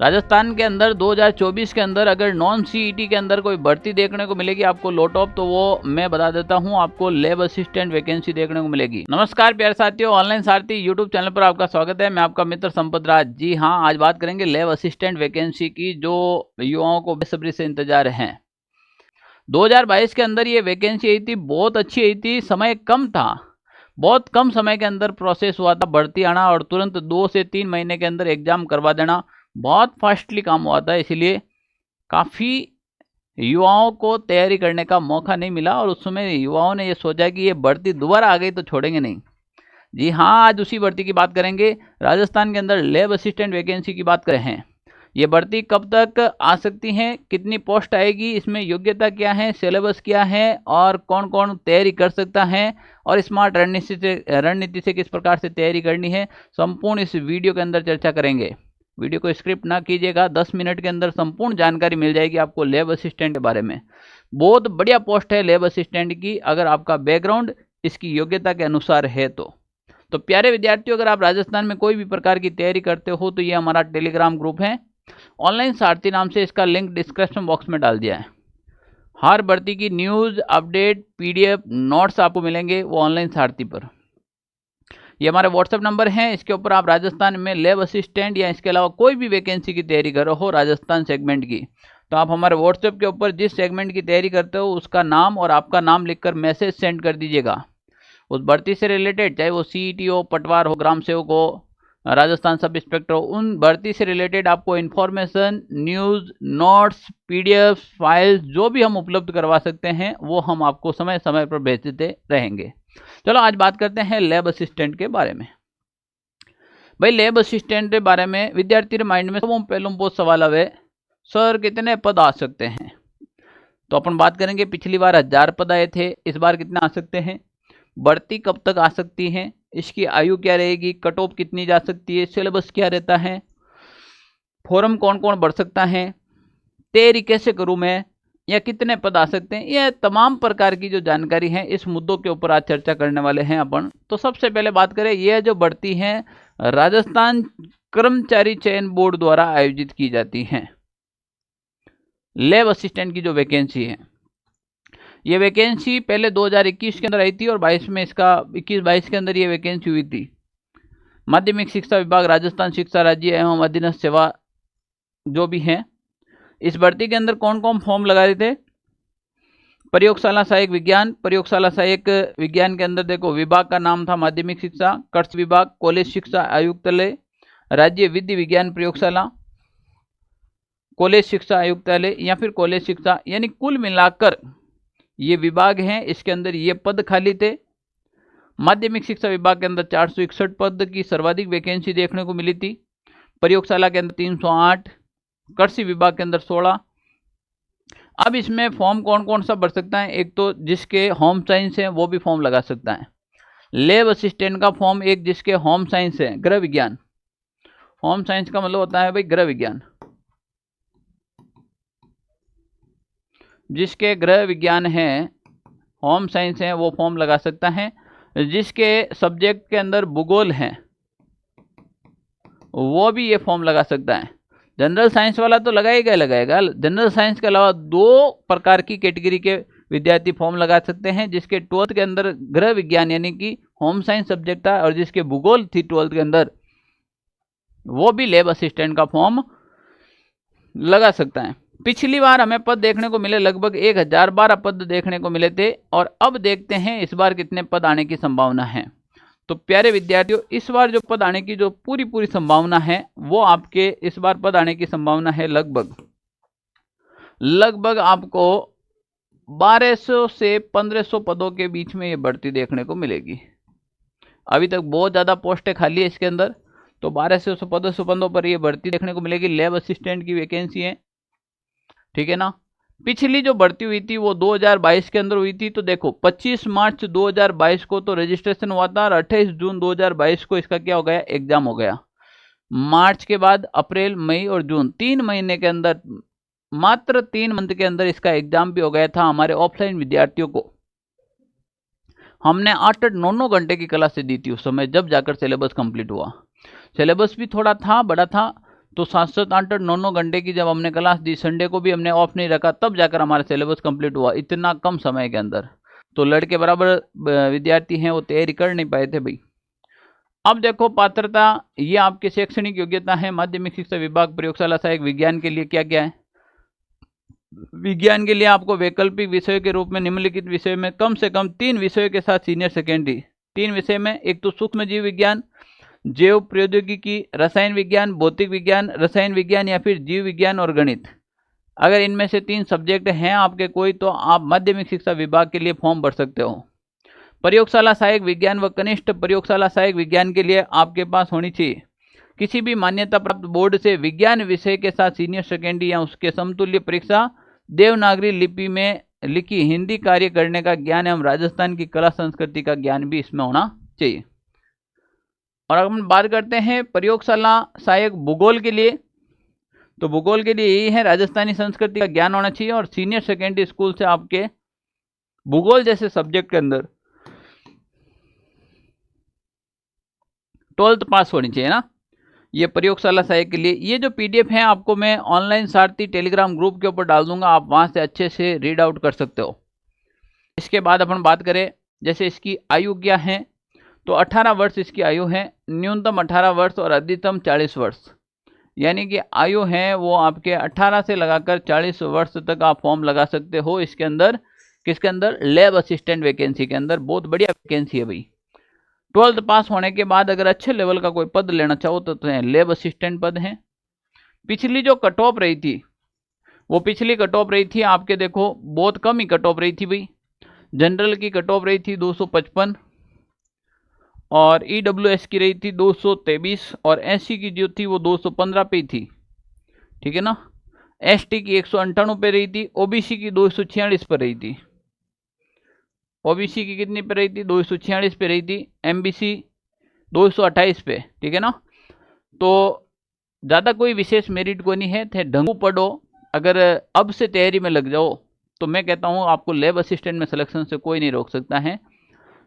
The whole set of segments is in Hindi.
राजस्थान के अंदर 2024 के अंदर अगर नॉन सीईटी के अंदर कोई भर्ती देखने को मिलेगी आपको लो टॉप, तो वो मैं बता देता हूं, आपको लैब असिस्टेंट वैकेंसी देखने को मिलेगी। नमस्कार प्यारे साथियों, ऑनलाइन सारथी यूट्यूब चैनल पर आपका स्वागत है। मैं आपका मित्र संपत राज। जी हाँ, आज बात करेंगे लैब असिस्टेंट वैकेंसी की, जो युवाओं को बेसब्री से इंतजार है। 2022 के अंदर ये वैकेंसी आई थी, बहुत अच्छी आई थी, समय कम था, बहुत कम समय के अंदर प्रोसेस हुआ था, भर्ती आना और तुरंत 2 से 3 महीने के अंदर एग्जाम करवा देना, बहुत फास्टली काम हुआ था। इसलिए काफ़ी युवाओं को तैयारी करने का मौका नहीं मिला और उस समय युवाओं ने ये सोचा कि ये भर्ती दोबारा आ गई तो छोड़ेंगे नहीं। जी हाँ, आज उसी भर्ती की बात करेंगे। राजस्थान के अंदर लैब असिस्टेंट वैकेंसी की बात कर रहे हैं। ये भर्ती कब तक आ सकती है, कितनी पोस्ट आएगी, इसमें योग्यता क्या है, सिलेबस क्या है और कौन कौन तैयारी कर सकता है और स्मार्ट रणनीति से किस प्रकार से तैयारी करनी है, संपूर्ण इस वीडियो के अंदर चर्चा करेंगे। वीडियो को स्क्रिप्ट ना कीजिएगा, 10 मिनट के अंदर संपूर्ण जानकारी मिल जाएगी आपको लैब असिस्टेंट के बारे में। बहुत बढ़िया पोस्ट है लैब असिस्टेंट की, अगर आपका बैकग्राउंड इसकी योग्यता के अनुसार है तो प्यारे विद्यार्थियों, अगर आप राजस्थान में कोई भी प्रकार की तैयारी करते हो तो ये हमारा टेलीग्राम ग्रुप है, ऑनलाइन सारथी नाम से, इसका लिंक डिस्क्रिप्शन बॉक्स में डाल दिया है। हर भर्ती की न्यूज़, अपडेट, पीडीएफ, नोट्स आपको मिलेंगे वो ऑनलाइन सारथी पर। ये हमारे व्हाट्सएप नंबर हैं, इसके ऊपर आप राजस्थान में लैब असिस्टेंट या इसके अलावा कोई भी वैकेंसी की तैयारी कर रहे हो राजस्थान सेगमेंट की, तो आप हमारे व्हाट्सएप के ऊपर जिस सेगमेंट की तैयारी करते हो उसका नाम और आपका नाम लिखकर मैसेज सेंड कर दीजिएगा। उस भर्ती से रिलेटेड, चाहे वो सीईटी हो, पटवार हो, ग्राम सेवक हो, राजस्थान सब इंस्पेक्टर हो, उन भर्ती से रिलेटेड आपको information, news, notes, PDF, files जो भी हम उपलब्ध करवा सकते हैं वो हम आपको समय समय पर भेजते रहेंगे। चलो आज बात करते हैं लैब असिस्टेंट के बारे में। भाई लैब असिस्टेंट के बारे में विद्यार्थी के माइंड में पहले बहुत सवाल आवे, सर कितने पद आ सकते हैं? तो अपन बात करेंगे, पिछली बार 1000 पद आए थे, इस बार कितने आ सकते हैं, भर्ती कब तक आ सकती है, इसकी आयु क्या रहेगी, कट ऑफ कितनी जा सकती है, सिलेबस क्या रहता है, फॉर्म कौन कौन भर सकता है, तैयारी कैसे करूं मैं, या कितने पद आ सकते हैं, यह तमाम प्रकार की जो जानकारी है इस मुद्दों के ऊपर आज चर्चा करने वाले हैं अपन। तो सबसे पहले बात करें, यह जो भर्ती है राजस्थान कर्मचारी चयन बोर्ड द्वारा आयोजित की जाती है। लैब असिस्टेंट की जो वैकेंसी है, ये वैकेंसी पहले 2021 के अंदर आई थी और 22 में इसका 21-22 के अंदर ये वैकेंसी हुई थी। माध्यमिक शिक्षा विभाग, राजस्थान शिक्षा राज्य एवं अधीनस्थ सेवा जो भी है, इस भर्ती के अंदर कौन कौन फॉर्म लगा रहे थे, प्रयोगशाला सहायक विज्ञान, प्रयोगशाला सहायक विज्ञान के अंदर देखो विभाग का नाम था माध्यमिक शिक्षा, कृषि विभाग, कॉलेज शिक्षा आयुक्तालय, राज्य विधि विज्ञान प्रयोगशाला, कॉलेज शिक्षा आयुक्तालय या फिर कॉलेज शिक्षा, यानी कुल मिलाकर ये विभाग हैं, इसके अंदर ये पद खाली थे। माध्यमिक शिक्षा विभाग के अंदर 461 पद की सर्वाधिक वैकेंसी देखने को मिली थी, प्रयोगशाला के अंदर 308, कृषि विभाग के अंदर 16। अब इसमें फॉर्म कौन कौन सा भर सकता है, एक तो जिसके होम साइंस है वो भी फॉर्म लगा सकता है। लैब असिस्टेंट का फॉर्म एक जिसके होम साइंस है, गृह विज्ञान, होम साइंस का मतलब होता है भाई गृह विज्ञान, जिसके गृह विज्ञान है, होम साइंस है, वो फॉर्म लगा सकता है। जिसके सब्जेक्ट के अंदर भूगोल है वो भी ये फॉर्म लगा सकता है। जनरल साइंस वाला तो लगाएगा जनरल साइंस के अलावा 2 प्रकार की कैटेगरी के विद्यार्थी फॉर्म लगा सकते हैं, जिसके 12th के अंदर गृह विज्ञान यानी कि होम साइंस सब्जेक्ट था और जिसके भूगोल थी 12th के अंदर, वो भी लैब असिस्टेंट का फॉर्म लगा सकता है। पिछली बार हमें पद देखने को मिले, लगभग 1012 पद देखने को मिले थे, और अब देखते हैं इस बार कितने पद आने की संभावना है। तो प्यारे विद्यार्थियों, इस बार जो पद आने की जो पूरी संभावना है वो आपके इस बार पद आने की संभावना है लगभग आपको 1200 से 1500 पदों के बीच में ये भर्ती देखने को मिलेगी। अभी तक बहुत ज़्यादा पोस्टें खाली है इसके अंदर, तो 1200 से 1500 पदों पर ये भर्ती देखने को मिलेगी। लैब असिस्टेंट की वैकेंसी है, ठीक है ना। पिछली जो भर्ती हुई थी वो 2022 के अंदर हुई थी, तो देखो 25 मार्च 2022 को तो रजिस्ट्रेशन हुआ था और 28 जून 2022 को इसका क्या हो गया, एग्जाम हो गया। मार्च के बाद अप्रैल, मई और जून, 3 महीने के अंदर, मात्र 3 मंथ के अंदर इसका एग्जाम भी हो गया था। हमारे ऑफलाइन विद्यार्थियों को हमने 8-8, 9-9 घंटे की क्लासें दी थी उस समय, जब जाकर सिलेबस कंप्लीट हुआ। सिलेबस भी थोड़ा था, बड़ा था, तो 7-7 8-8 9-9 घंटे की जब हमने क्लास दी, संडे को भी हमने ऑफ नहीं रखा, तब जाकर हमारा सिलेबस कंप्लीट हुआ इतना कम समय के अंदर। तो लड़के बराबर विद्यार्थी हैं वो तैयारी कर नहीं पाए थे भाई। अब देखो पात्रता, ये आपकी शैक्षणिक योग्यता है। माध्यमिक शिक्षा विभाग प्रयोगशाला सहायक विज्ञान के लिए क्या क्या है? विज्ञान के लिए आपको वैकल्पिक विषयों के रूप में निम्नलिखित विषय में कम से कम 3 विषयों के साथ सीनियर सेकेंडरी 3 विषय में, एक तो सूक्ष्म जीव विज्ञान, जैव प्रौद्योगिकी, रसायन विज्ञान, भौतिक विज्ञान, रसायन विज्ञान या फिर जीव विज्ञान और गणित। अगर इनमें से 3 सब्जेक्ट हैं आपके कोई, तो आप माध्यमिक शिक्षा विभाग के लिए फॉर्म भर सकते हो। प्रयोगशाला सहायक विज्ञान व कनिष्ठ प्रयोगशाला सहायक विज्ञान के लिए आपके पास होनी चाहिए किसी भी मान्यता प्राप्त बोर्ड से विज्ञान विषय के साथ सीनियर सेकेंडरी या उसके समतुल्य परीक्षा, देवनागरी लिपि में लिखी हिंदी कार्य करने का ज्ञान एवं राजस्थान की कला संस्कृति का ज्ञान भी इसमें होना चाहिए। और अगर हम बात करते हैं प्रयोगशाला सहायक भूगोल के लिए, तो भूगोल के लिए यही है, राजस्थानी संस्कृति का ज्ञान होना चाहिए और सीनियर सेकेंडरी स्कूल से आपके भूगोल जैसे सब्जेक्ट के अंदर 12th पास होनी चाहिए ना। ये प्रयोगशाला सहायक के लिए। ये जो पीडीएफ है आपको मैं ऑनलाइन सारथी टेलीग्राम ग्रुप के ऊपर डाल दूंगा, आप वहां से अच्छे से रीड आउट कर सकते हो। इसके बाद अपन बात करें, जैसे इसकी आयु क्या है, तो 18 वर्ष इसकी आयु है, न्यूनतम 18 वर्ष और अधिकतम 40 वर्ष, यानी कि आयु है वो आपके 18 से लगाकर 40 वर्ष तक आप फॉर्म लगा सकते हो इसके अंदर। किसके अंदर? लैब असिस्टेंट वैकेंसी के अंदर। बहुत बढ़िया वैकेंसी है भाई। 12th पास होने के बाद अगर अच्छे लेवल का कोई पद लेना चाहो तो लैब असिस्टेंट पद है। पिछली जो कट ऑफ रही थी, वो पिछली कट ऑफ रही थी आपके, देखो बहुत कम ही कट ऑफ रही थी भाई। जनरल की कट ऑफ रही थी 255 और ईडब्ल्यूएस की रही थी 223 और एससी की जो थी वो 215 पे थी, ठीक है ना। एसटी की 198 पे रही थी, ओबीसी की 246 पर रही थी। ओबीसी की कितनी पे रही थी? 246 पे रही थी। एमबीसी 228 पे, ठीक है ना। तो ज़्यादा कोई विशेष मेरिट को नहीं है, थे ढंगू पढ़ो। अगर अब से तैयारी में लग जाओ तो मैं कहता हूँ आपको लैब असिस्टेंट में सिलेक्शन से कोई नहीं रोक सकता है।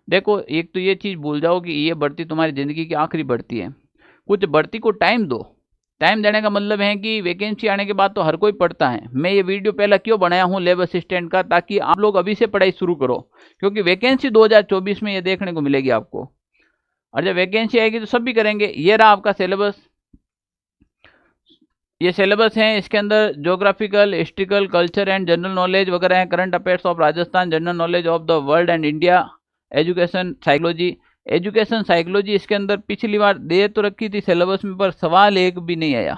देखो एक तो ये चीज़ भूल जाओ कि ये भर्ती तुम्हारी ज़िंदगी की आखिरी भर्ती है। कुछ भर्ती को टाइम दो। टाइम देने का मतलब है कि वैकेंसी आने के बाद तो हर कोई पढ़ता है। मैं ये वीडियो पहला क्यों बनाया हूँ लैब असिस्टेंट का, ताकि आप लोग अभी से पढ़ाई शुरू करो, क्योंकि वैकेंसी 2024 में ये देखने को मिलेगी आपको। और जब वैकेंसी आएगी तो सब भी करेंगे। ये रहा आपका सिलेबस, ये सिलेबस है। इसके अंदर geographical, historical, culture and general knowledge वगैरह है। Current affairs of Rajasthan, general knowledge of the world and India, education psychology. Education psychology इसके अंदर पिछली बार दे तो रखी थी सिलेबस में, पर सवाल एक भी नहीं आया।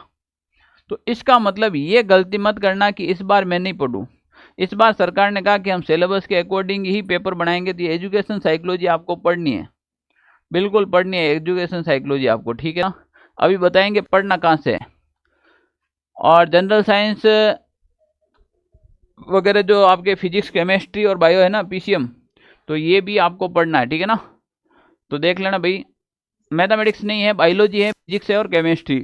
तो इसका मतलब ये गलती मत करना कि इस बार मैं नहीं पढ़ूं। इस बार सरकार ने कहा कि हम सिलेबस के अकॉर्डिंग ही पेपर बनाएंगे। तो एजुकेशन साइकोलॉजी आपको पढ़नी है, बिल्कुल पढ़नी है एजुकेशन साइकोलॉजी आपको, ठीक है ना। अभी बताएंगे पढ़ना कहाँ से है। और जनरल साइंस वगैरह जो आपके फिजिक्स, केमिस्ट्री और बायो है ना, पीसीएम, तो ये भी आपको पढ़ना है, ठीक है ना। तो देख लेना भाई, मैथमेटिक्स नहीं है, बायोलॉजी है, फिजिक्स है और केमिस्ट्री।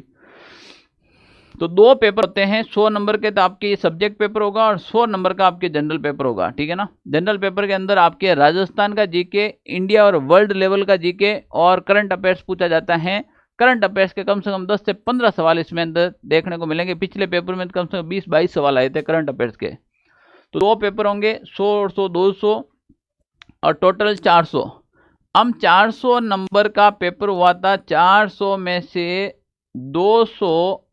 तो 2 पेपर होते हैं 100 नंबर के। तो आपके ये सब्जेक्ट पेपर होगा और 100 नंबर का आपके जनरल पेपर होगा, ठीक है ना। जनरल पेपर के अंदर आपके राजस्थान का जीके, इंडिया और वर्ल्ड लेवल का जीके और करंट अफेयर्स पूछा जाता है। करंट अफेयर्स के कम से कम 10 से 15 सवाल इसमें अंदर देखने को मिलेंगे। पिछले पेपर में कम से कम 20-22 सवाल आए थे करंट अफेयर्स के। तो 2 पेपर होंगे, 100 और 100 200 और टोटल 400। हम 400 नंबर का पेपर हुआ था। 400 में से 200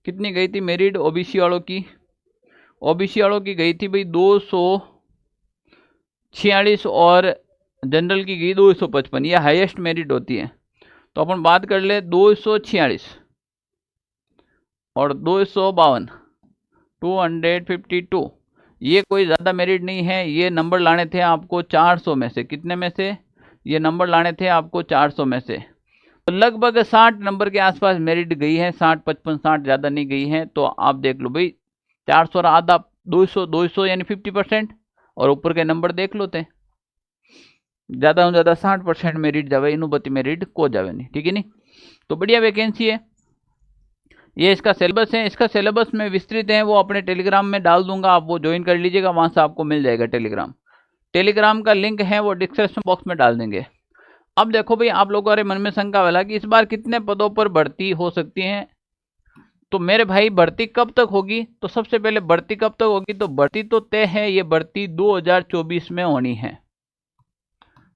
कितनी गई थी मेरिट ओबीसी वालों की? ओबीसी वालों की गई थी भाई 246 और जनरल की गई 255। ये हाईएस्ट मेरिट होती है। तो अपन बात कर ले 246 और 252, 252। ये कोई ज़्यादा मेरिट नहीं है। ये नंबर लाने थे आपको 400 में से। कितने में से? ये नंबर लाने थे आपको 400 में से। तो लगभग 60 नंबर के आसपास मेरिट गई है, 60, 55, 60, ज़्यादा नहीं गई है। तो आप देख लो भाई, 400 और आधा 200 यानी 50%, और ऊपर के नंबर देख लो थे। ज़्यादा से ज़्यादा 60% मेरिट जावे, इनुबती मेरिट को जावे नहीं, ठीक है नहीं। तो बढ़िया वैकेंसी है। ये इसका सिलेबस है। इसका सिलेबस में विस्तृत है, वो अपने टेलीग्राम में डाल दूंगा, आप वो ज्वाइन कर लीजिएगा, वहाँ से आपको मिल जाएगा टेलीग्राम का लिंक है, वो डिस्क्रिप्शन बॉक्स में डाल देंगे। अब देखो भाई, आप लोगों के मन में शंका वाला कि इस बार कितने पदों पर भर्ती हो सकती है। तो मेरे भाई भर्ती कब तक होगी? तो सबसे पहले भर्ती कब तक होगी? तो भर्ती तो तय है, ये भर्ती 2024 में होनी है।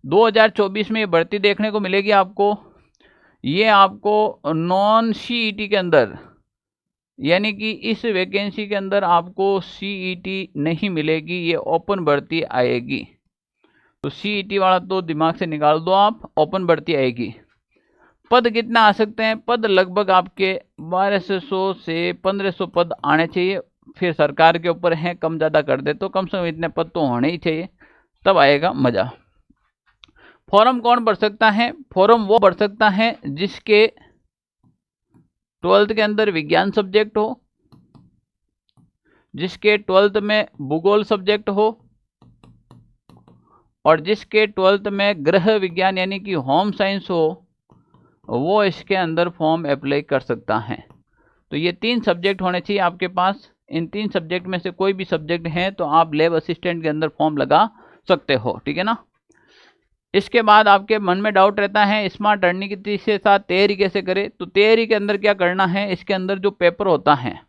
2024 में ये भर्ती देखने को मिलेगी आपको। ये आपको नॉन सीईटी के अंदर, यानी कि इस वैकेंसी के अंदर आपको सीईटी नहीं मिलेगी, ये ओपन भर्ती आएगी। तो सीईटी वाला तो दिमाग से निकाल दो आप, ओपन भर्ती आएगी। पद कितना आ सकते हैं? पद लगभग आपके 1200 से 1500 पद आने चाहिए। फिर सरकार के ऊपर है, कम ज़्यादा कर दे तो कम से कम इतने पद तो होने ही चाहिए, तब आएगा मज़ा। फॉर्म कौन भर सकता है? फॉर्म वो भर सकता है जिसके 12th के अंदर विज्ञान सब्जेक्ट हो, जिसके 12th में भूगोल सब्जेक्ट हो, और जिसके 12th में गृह विज्ञान यानी कि होम साइंस हो, वो इसके अंदर फॉर्म अप्लाई कर सकता है। तो ये 3 सब्जेक्ट होने चाहिए आपके पास। इन 3 सब्जेक्ट में से कोई भी सब्जेक्ट है तो आप लैब असिस्टेंट के अंदर फॉर्म लगा सकते हो, ठीक है ना। इसके बाद आपके मन में डाउट रहता है स्मार्ट रणनीति के साथ तैयारी कैसे करें? तो तैयारी के अंदर क्या करना है, इसके अंदर जो पेपर होता है,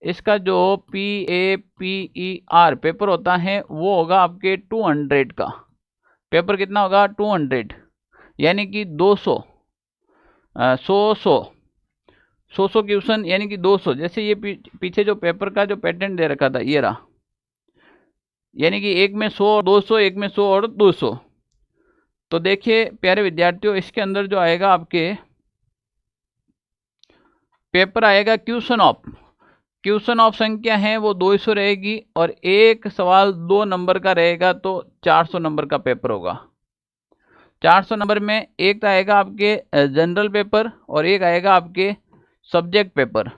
इसका जो PAPER पेपर होता है वो होगा आपके 200 का। पेपर कितना होगा? 200, यानी कि 200 100 क्वेश्चन, यानी कि 200। जैसे ये पीछे जो पेपर का जो पैटर्न दे रखा था ये रहा, यानी कि एक में 100 200, एक में 100 और 200। तो देखिए प्यारे विद्यार्थियों, इसके अंदर जो आएगा आपके पेपर आएगा क्वेश्चन ऑफ संख्या है वो 200 रहेगी, और एक सवाल 2 नंबर का रहेगा, तो 400 नंबर का पेपर होगा। 400 नंबर में एक आएगा आपके जनरल पेपर और एक आएगा आपके सब्जेक्ट पेपर।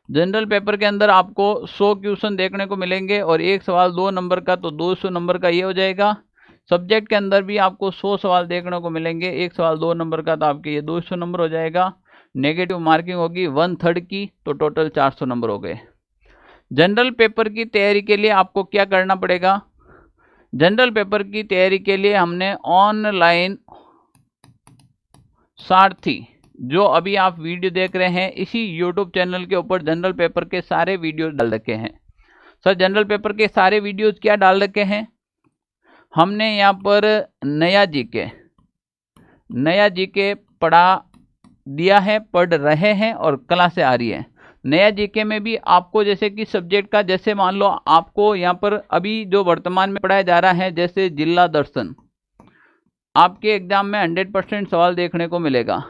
जनरल पेपर के अंदर आपको 100 क्वेश्चन देखने को मिलेंगे और एक सवाल 2 नंबर का, तो 200 नंबर का ये हो जाएगा। सब्जेक्ट के अंदर भी आपको 100 सवाल देखने को मिलेंगे, एक सवाल 2 नंबर का, तो आपके ये 200 नंबर हो जाएगा। नेगेटिव मार्किंग होगी 1/3 की, तो टोटल 400 नंबर हो गए। जनरल पेपर की तैयारी के लिए आपको क्या करना पड़ेगा? जनरल पेपर की तैयारी के लिए हमने ऑनलाइन सारथी, जो अभी आप वीडियो देख रहे हैं, इसी यूट्यूब चैनल के ऊपर जनरल पेपर के सारे वीडियो डाल रखे हैं। सर जनरल पेपर के सारे वीडियोज क्या डाल रखे हैं? हमने यहाँ पर नया जीके पढ़ा दिया है, पढ़ रहे हैं और क्लासें आ रही है। नया जीके में भी आपको जैसे कि सब्जेक्ट का, जैसे मान लो आपको यहाँ पर अभी जो वर्तमान में पढ़ाया जा रहा है, जैसे जिला दर्शन, आपके एग्जाम में 100% सवाल देखने को मिलेगा।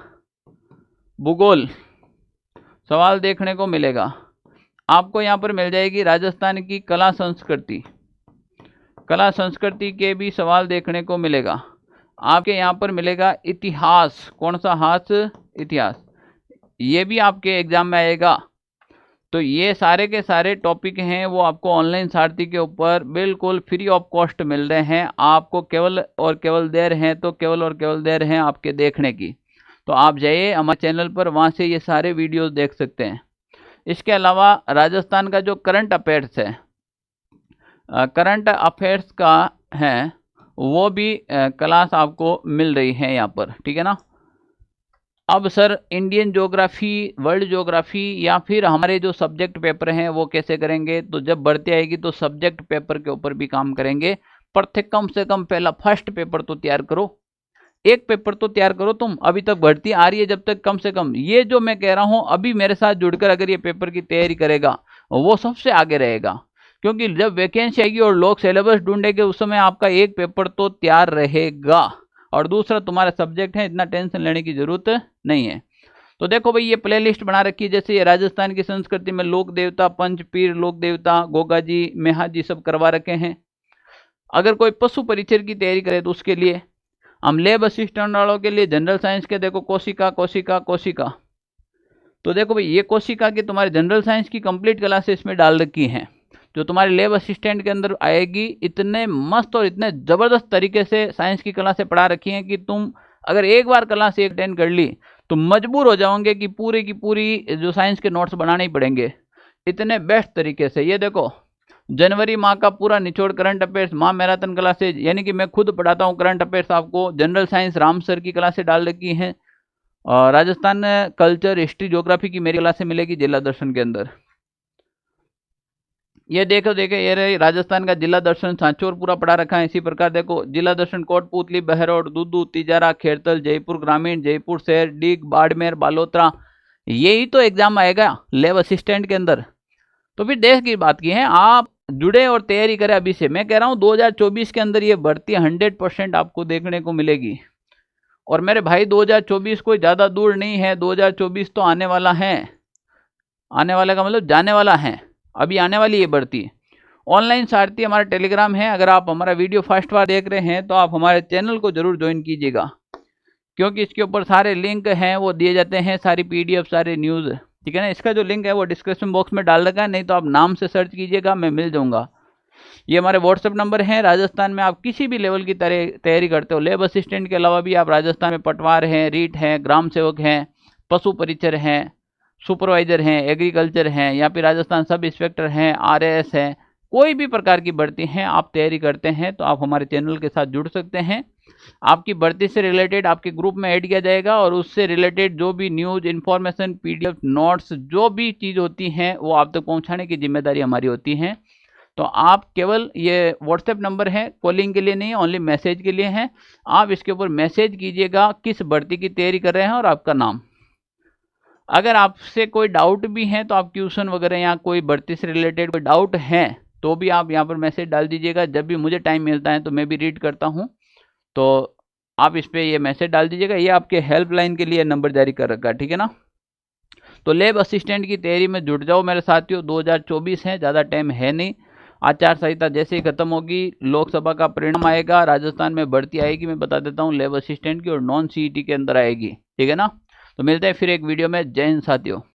भूगोल सवाल देखने को मिलेगा। आपको यहाँ पर मिल जाएगी राजस्थान की कला संस्कृति के भी सवाल देखने को मिलेगा। आपके यहाँ पर मिलेगा इतिहास, कौन सा हास? इतिहास, ये भी आपके एग्जाम में आएगा। तो ये सारे के सारे टॉपिक हैं वो आपको ऑनलाइन सारथी के ऊपर बिल्कुल फ्री ऑफ कॉस्ट मिल रहे हैं। आपको केवल और केवल देर है, तो केवल और केवल देर है आपके देखने की। तो आप जाइए हमारे चैनल पर, वहाँ से ये सारे वीडियोस देख सकते हैं। इसके अलावा राजस्थान का जो करंट अफेयर्स है, करंट अफेयर्स का है, वो भी क्लास आपको मिल रही है यहाँ पर, ठीक है ना। अब sir Indian geography, world geography या फिर हमारे जो सब्जेक्ट पेपर हैं वो कैसे करेंगे? तो जब भर्ती आएगी तो सब्जेक्ट पेपर के ऊपर भी काम करेंगे। पर कम से कम पहला फर्स्ट पेपर तो तैयार करो, एक पेपर तो तैयार करो तुम। अभी तक भर्ती आ रही है, जब तक कम से कम ये जो मैं कह रहा हूँ, अभी मेरे साथ जुड़कर अगर ये पेपर की तैयारी करेगा वो सबसे आगे रहेगा। क्योंकि जब वैकेंसी आएगी और लोग सिलेबस ढूंढेंगे, उस समय आपका एक पेपर तो तैयार रहेगा, और दूसरा तुम्हारा सब्जेक्ट है, इतना टेंशन लेने की जरूरत नहीं है। तो देखो भाई, ये प्लेलिस्ट बना रखी है। जैसे ये राजस्थान की संस्कृति में लोक देवता, पंच पीर लोक देवता, गोगा जी, मेहा जी सब करवा रखे हैं। अगर कोई पशु परिचर की तैयारी करे तो उसके लिए हम लैब असिस्टेंट वालों के लिए जनरल साइंस के देखो कोशिका। तो देखो भाई, ये कोशिका की तुम्हारे जनरल साइंस की कंप्लीट क्लासेस इसमें डाल रखी हैं, जो तुम्हारे लैब असिस्टेंट के अंदर आएगी। इतने मस्त और इतने ज़बरदस्त तरीके से साइंस की क्लासें पढ़ा रखी हैं कि तुम अगर एक बार क्लास अटेंड कर ली तो मजबूर हो जाओगे कि पूरी की पूरी जो साइंस के नोट्स बनाने ही पड़ेंगे, इतने बेस्ट तरीके से। ये देखो, जनवरी माह का पूरा निचोड़ करंट अफेयर्स, माह मैराथन क्लासेज, यानी कि मैं खुद पढ़ाता हूँ करंट अफेयर्स आपको। जनरल साइंस राम सर की क्लासें डाल रखी हैं, राजस्थान कल्चर, हिस्ट्री, ज्योग्राफी की मेरी क्लास से मिलेगी जिला दर्शन के अंदर। ये देखो ये रही राजस्थान का जिला दर्शन सांचौर पूरा पढ़ा रखा है। इसी प्रकार देखो जिला दर्शन कोटपुतली, बहरौड़, दूदू, तिजारा, खेड़तल, जयपुर ग्रामीण, जयपुर शहर, डीग, बाड़मेर, बालोतरा, यही तो एग्जाम आएगा लैब असिस्टेंट के अंदर। तो फिर देश की बात की है, आप जुड़े और तैयारी करें अभी से। मैं कह रहा हूँ 2024 के अंदर ये भर्ती 100% आपको देखने को मिलेगी। और मेरे भाई 2024 कोई ज़्यादा दूर नहीं है, 2024 तो आने वाला है। आने वाला का मतलब जाने वाला है, अभी आने वाली ये भर्ती। ऑनलाइन सारथी हमारा टेलीग्राम है। अगर आप हमारा वीडियो फर्स्ट बार देख रहे हैं तो आप हमारे चैनल को जरूर ज्वाइन कीजिएगा, क्योंकि इसके ऊपर सारे लिंक हैं वो दिए जाते हैं, सारी पीडीएफ, सारे न्यूज़, ठीक है ना। इसका जो लिंक है वो डिस्क्रिप्शन बॉक्स में डाल रखा है, नहीं तो आप नाम से सर्च कीजिएगा, मैं मिल जाऊंगा। ये हमारे व्हाट्सएप नंबर है। राजस्थान में आप किसी भी लेवल की तैयारी करते हो, लेब असिस्टेंट के अलावा भी आप राजस्थान में पटवार हैं, रीट हैं, ग्राम सेवक हैं, पशु परिचर हैं, सुपरवाइजर हैं, एग्रीकल्चर हैं, या फिर राजस्थान सब इंस्पेक्टर हैं, आरएएस हैं, कोई भी प्रकार की भर्ती हैं आप तैयारी करते हैं तो आप हमारे चैनल के साथ जुड़ सकते हैं। आपकी भर्ती से रिलेटेड आपके ग्रुप में ऐड किया जाएगा और उससे रिलेटेड जो भी न्यूज़, इन्फॉर्मेशन, पीडीएफ, नोट्स, जो भी चीज़ होती हैं वो आप तक पहुंचाने की जिम्मेदारी हमारी होती है। तो आप केवल ये व्हाट्सएप नंबर है, कॉलिंग के लिए नहीं, ओनली मैसेज के लिए है। आप इसके ऊपर मैसेज कीजिएगा किस भर्ती की तैयारी कर रहे हैं और आपका नाम। अगर आपसे कोई डाउट भी है तो आप ट्यूशन वगैरह या कोई भर्ती से रिलेटेड कोई डाउट है तो भी आप यहाँ पर मैसेज डाल दीजिएगा। जब भी मुझे टाइम मिलता है तो मैं भी रीड करता हूँ, तो आप इस पर ये मैसेज डाल दीजिएगा। ये आपके हेल्पलाइन के लिए नंबर जारी कर रखा है, ठीक है ना। तो लैब असिस्टेंट की तैयारी में जुट जाओ मेरे साथियों। 2024 है, ज़्यादा टाइम है नहीं। आचार संहिता जैसे ही खत्म होगी, लोकसभा का परिणाम आएगा, राजस्थान में भर्ती आएगी, मैं बता देता हूँ लैब असिस्टेंट की, और नॉन सीईटी के अंदर आएगी, ठीक है ना। तो मिलते हैं फिर एक वीडियो में। जय हिंद साथियों।